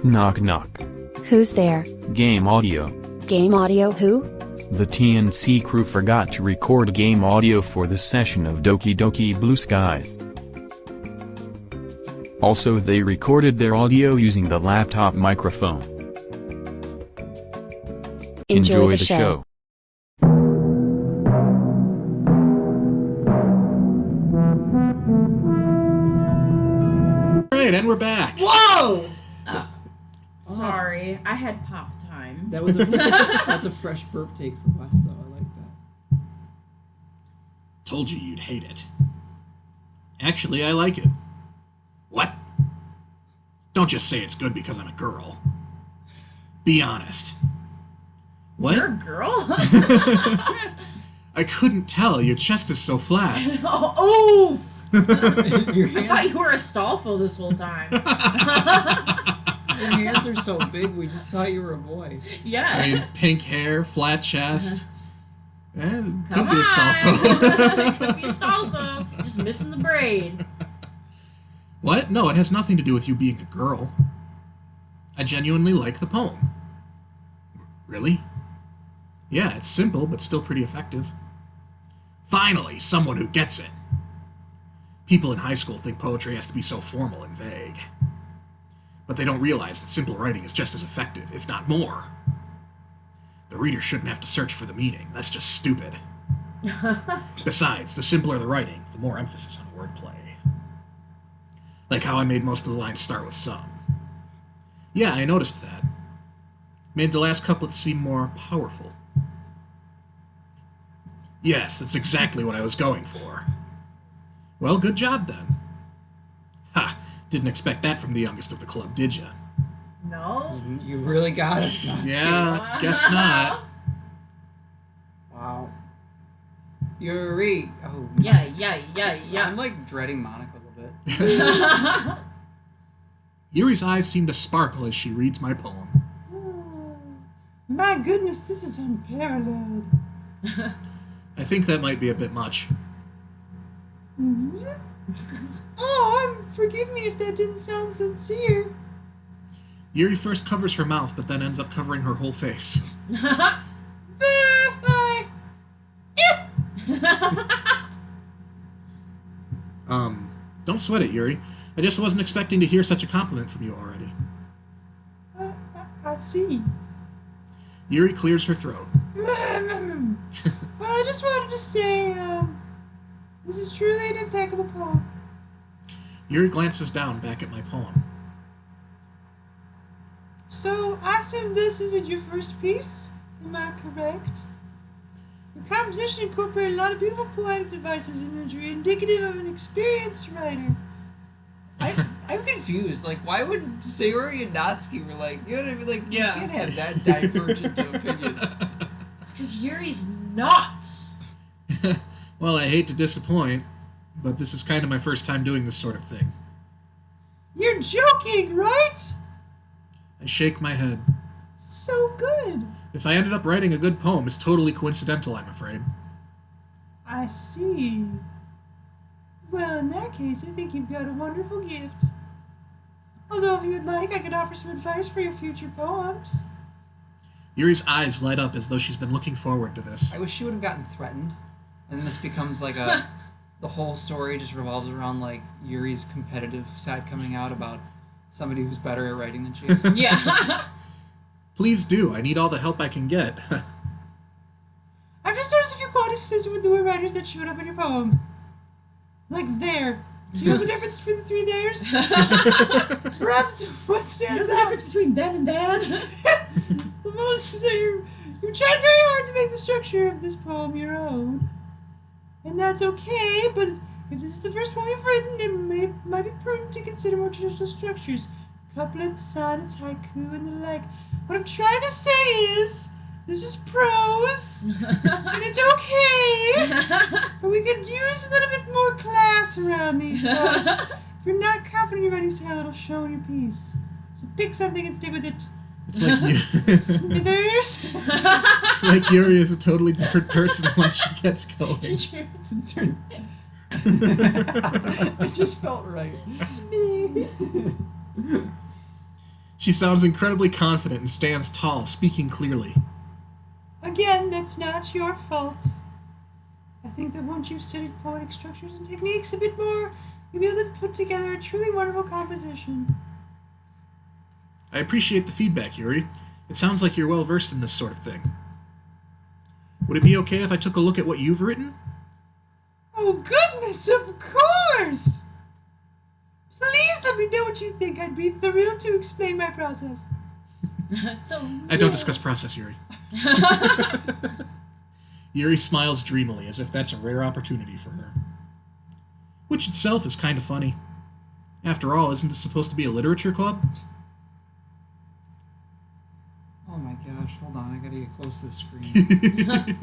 Knock knock. Who's there? Game audio. Game audio who? The TNC crew forgot to record game audio for the session of Doki Doki Blue Skies. Also, they recorded their audio using the laptop microphone. Enjoy the show. Alright, and we're back. Whoa! Sorry, I had pop time. That was that's a fresh burp take from us, though. I like that. Told you you'd hate it. Actually, I like it. What? Don't just say it's good because I'm a girl. Be honest. What? You're a girl? I couldn't tell. Your chest is so flat. Oh, oof! Your I thought you were a Stolfo this whole time. Your hands are so big, we just thought you were a boy. Yeah. I mean, pink hair, flat chest. Could Come be a on. Stolfo. Could be a Stolfo. Just missing the braid. What? No, it has nothing to do with you being a girl. I genuinely like the poem. Really? Yeah, it's simple, but still pretty effective. Finally, someone who gets it. People in high school think poetry has to be so formal and vague. But they don't realize that simple writing is just as effective, if not more. The reader shouldn't have to search for the meaning. That's just stupid. Besides, the simpler the writing, the more emphasis on wordplay. Like how I made most of the lines start with some. Yeah, I noticed that. Made the last couplets seem more powerful. Yes, that's exactly what I was going for. Well, good job then. Ha! Didn't expect that from the youngest of the club, did ya? No. You really got us. Yeah, guess not. Wow. Yuri. Oh. Yeah. I'm like dreading Monica a little bit. Yuri's eyes seem to sparkle as she reads my poem. My goodness, this is unparalleled. I think that might be a bit much. Forgive me if that didn't sound sincere. Yuri first covers her mouth, but then ends up covering her whole face. Don't sweat it, Yuri. I just wasn't expecting to hear such a compliment from you already. I see. Yuri clears her throat. Well, I just wanted to say, this is truly an impeccable poem. Yuri glances down back at my poem. So, I assume this isn't your first piece? Am I correct? Your composition incorporated a lot of beautiful poetic devices and imagery indicative of an experienced writer. I'm confused. Like, why would Sayori and Natsuki were like, you know what I mean? Like, you can't have that divergent of opinions. It's because Yuri's nuts. Well, I hate to disappoint, but this is kind of my first time doing this sort of thing. You're joking, right? I shake my head. So good. If I ended up writing a good poem, it's totally coincidental, I'm afraid. I see. Well, in that case, I think you've got a wonderful gift. Although, if you would like, I could offer some advice for your future poems. Yuri's eyes light up as though she's been looking forward to this. I wish she would have gotten threatened, and then this becomes like a... the whole story just revolves around, like, Yuri's competitive side coming out about somebody who's better at writing than she is. Yeah. Please do. I need all the help I can get. I've just noticed a few qualities consistent with newer writers that showed up in your poem. Like there. Do you know the difference between the three there's? Perhaps what stands the out? difference between them and that? The most is that you tried very hard to make the structure of this poem your own. And that's okay, but if this is the first poem you've written, it might be prudent to consider more traditional structures. Couplets, sonnets, haiku, and the like. What I'm trying to say is, this is prose, and it's okay, but we could use a little bit more class around these poems. If you're not confident in your writing style, it'll show in your piece. So pick something and stick with it. It's like Smithers? It's like Yuri is a totally different person once she gets going. It just felt right. Smithers. She sounds incredibly confident and stands tall, speaking clearly. Again, that's not your fault. I think that once you've studied poetic structures and techniques a bit more, you'll be able to put together a truly wonderful composition. I appreciate the feedback, Yuri. It sounds like you're well versed in this sort of thing. Would it be okay if I took a look at what you've written? Oh, goodness, of course! Please let me know what you think. I'd be thrilled to explain my process. I don't discuss process, Yuri. Yuri smiles dreamily, as if that's a rare opportunity for her. Which itself is kind of funny. After all, isn't this supposed to be a literature club? Oh my gosh, hold on, I gotta get close to the screen.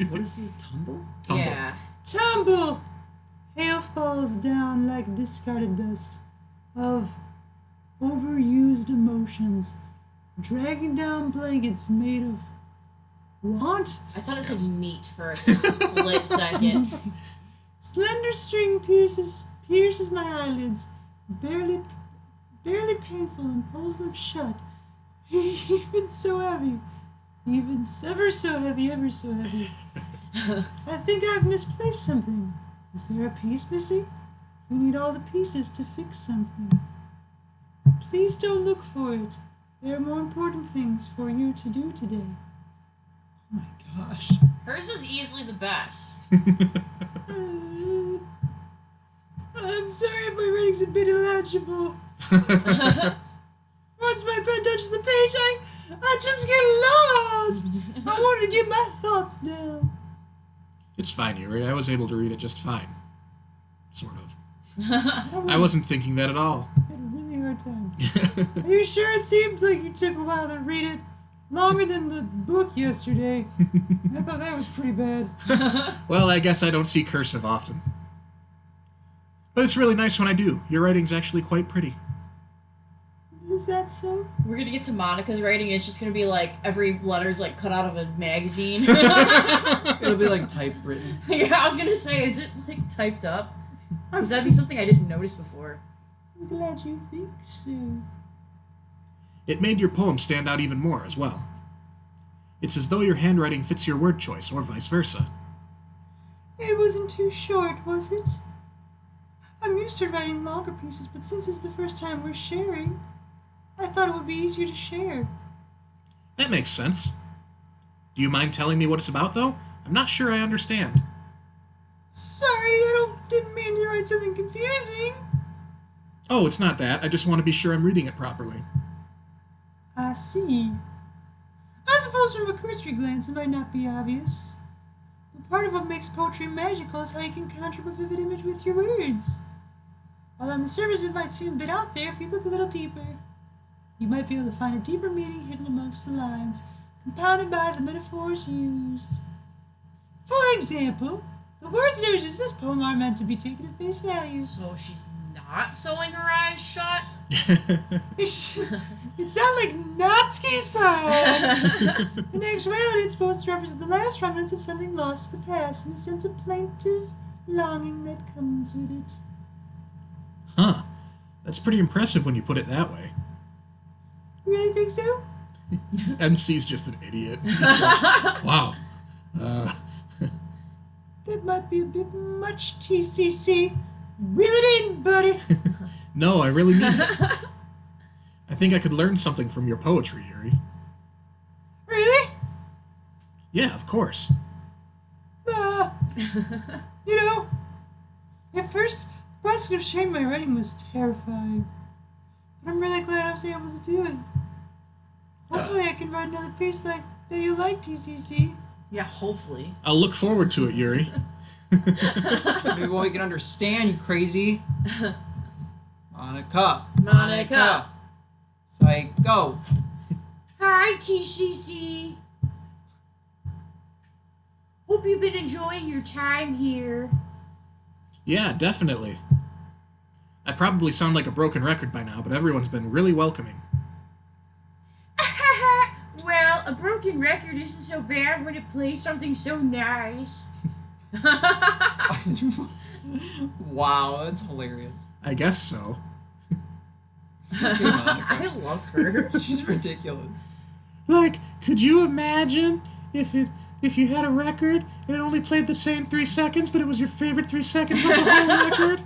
What is this, tumble? Tumble. Yeah. Tumble! Hail falls down like discarded dust of overused emotions, dragging down blankets made of want? I thought it said meat for a split second. Slender string pierces my eyelids, barely painful, and pulls them shut. Even so heavy, ever so heavy. I think I've misplaced something. Is there a piece missing? You need all the pieces to fix something. Please don't look for it. There are more important things for you to do today. Oh my gosh. Hers is easily the best. I'm sorry if my writing's a bit illegible. Once my pen touches the page, I just get lost. I wanted to get my thoughts down. It's fine, Yuri. I was able to read it just fine. Sort of. I wasn't thinking that at all. I had a really hard time. Are you sure? It seems like you took a while to read it. Longer than the book yesterday. I thought that was pretty bad. Well, I guess I don't see cursive often. But it's really nice when I do. Your writing's actually quite pretty. Is that so? We're gonna get to Monica's writing, and it's just gonna be like every letter's like cut out of a magazine. It'll be like typewritten. Yeah, I was gonna say, is it like typed up? Because that'd be something I didn't notice before. I'm glad you think so. It made your poem stand out even more as well. It's as though your handwriting fits your word choice, or vice versa. It wasn't too short, was it? I'm used to writing longer pieces, but since it's the first time we're sharing, I thought it would be easier to share. That makes sense. Do you mind telling me what it's about, though? I'm not sure I understand. Sorry, I didn't mean to write something confusing. Oh, it's not that. I just want to be sure I'm reading it properly. I see. I suppose from a cursory glance it might not be obvious. But part of what makes poetry magical is how you can conjure a vivid image with your words. While on the surface it might seem a bit out there, if you look a little deeper, you might be able to find a deeper meaning hidden amongst the lines, compounded by the metaphors used. For example, the words and images in this poem are meant to be taken at face value. So she's not sewing her eyes shut? It's not like Natsuki's poem. In actuality, it's supposed to represent the last remnants of something lost to the past and the sense of plaintive longing that comes with it. Huh. That's pretty impressive when you put it that way. You really think so? MC's just an idiot. Wow. That might be a bit much, TCC. Reel it in, buddy. No, I really mean it. I think I could learn something from your poetry, Yuri. Really? Yeah, of course. You know, at first, the prospect of sharing my writing was terrifying. But I'm really glad I was able to do it. Hopefully I can write another piece like that you like, TCC. Yeah, hopefully. I'll look forward to it, Yuri. Maybe we can understand, you crazy. Monica. Monica. Psycho. Hi, TCC. Hope you've been enjoying your time here. Yeah, definitely. I probably sound like a broken record by now, but everyone's been really welcoming. Well, a broken record isn't so bad when it plays something so nice. Wow, that's hilarious. I guess so. Okay, Monica. I love her. She's ridiculous. Like, could you imagine if you had a record and it only played the same 3 seconds, but it was your favorite 3 seconds of the whole record?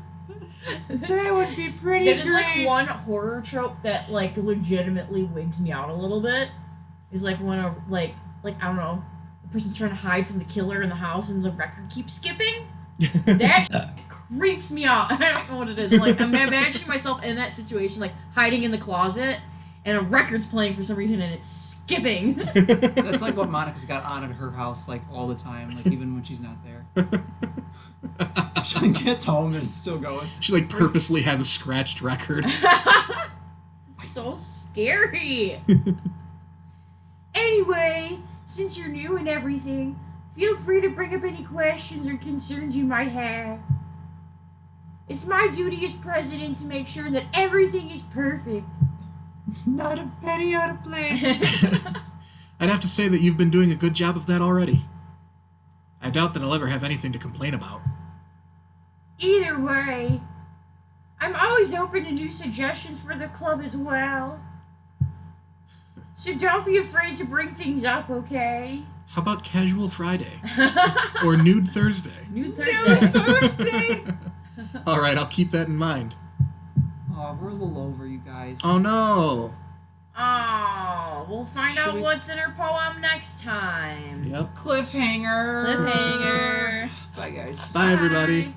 That would be pretty That great. is like one horror trope that like legitimately wigs me out a little bit. Is like when a like I don't know, the person's trying to hide from the killer in the house and the record keeps skipping. That creeps me out. I don't know what it is. I'm imagining myself in that situation, like hiding in the closet, and a record's playing for some reason and it's skipping. That's like what Monica's got on at her house, like all the time, like even when she's not there. She like, gets home and it's still going. She like purposely has a scratched record. So scary. Anyway, since you're new and everything, feel free to bring up any questions or concerns you might have. It's my duty as president to make sure that everything is perfect. Not a penny out of place. I'd have to say that you've been doing a good job of that already. I doubt that I'll ever have anything to complain about. Either way, I'm always open to new suggestions for the club as well. So don't be afraid to bring things up, okay? How about Casual Friday? Or Nude Thursday? Nude Thursday. Thursday. Alright, I'll keep that in mind. Oh, we're a little over, you guys. Oh no! Oh, we'll find Should out we- what's in her poem next time. Yep. Cliffhanger. Cliffhanger. Bye, guys. Bye, everybody. Bye.